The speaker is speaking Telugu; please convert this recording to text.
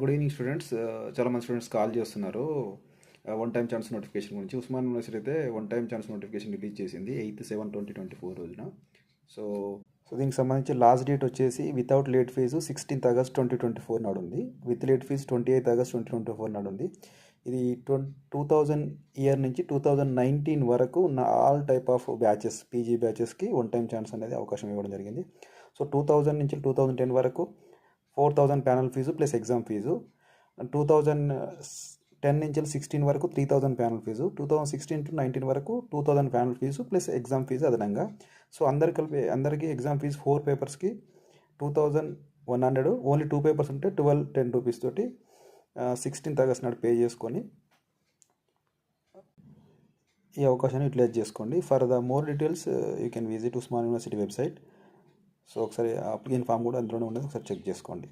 Good evening students. చాలామంది స్టూడెంట్స్ కాల్ చేస్తున్నారు వన్ టైం ఛాన్స్ నోటిఫికేషన్ గురించి. ఉస్మాన్ యూనివర్సిటీ అయితే one time chance notification release చేసింది 8/7/2024 రోజున. సో దీనికి సంబంధించి లాస్ట్ డేట్ వచ్చేసి without late fee 16th August 2024 నాడు ఉంది. With late fee 28th August 2024 నాడు ఉంది. ఇది 2000 ఇయర్ నుంచి 2019 వరకు ఉన్న all type of batches, PG బ్యాచెస్కి వన్ టైం ఛాన్స్ అనేది అవకాశం ఇవ్వడం జరిగింది. సో 2000 నుంచి 2010 వరకు 4000 panel fee plus exam fee. 2010 నుంచి 16 వరకు 3000 ప్యానల్ ఫీజు. 2016 to 19 వరకు 2000 panel fee plus exam fee అదనంగా. సో అందరికీ ఎగ్జామ్ ఫీజు 4 పేపర్స్కి 2100. ఓన్లీ 2 పేపర్స్ ఉంటే 1210 రూపీస్ తోటి 16th August నాడు పే చేసుకొని ఈ అవకాశాన్ని యూటిలైజ్ చేసుకోండి. For the more details you can visit Osman university website. So ఒకసారి అప్లికేషన్ ఫామ్ కూడా అందులోనే ఉండదు, ఒకసారి చెక్ చేసుకోండి.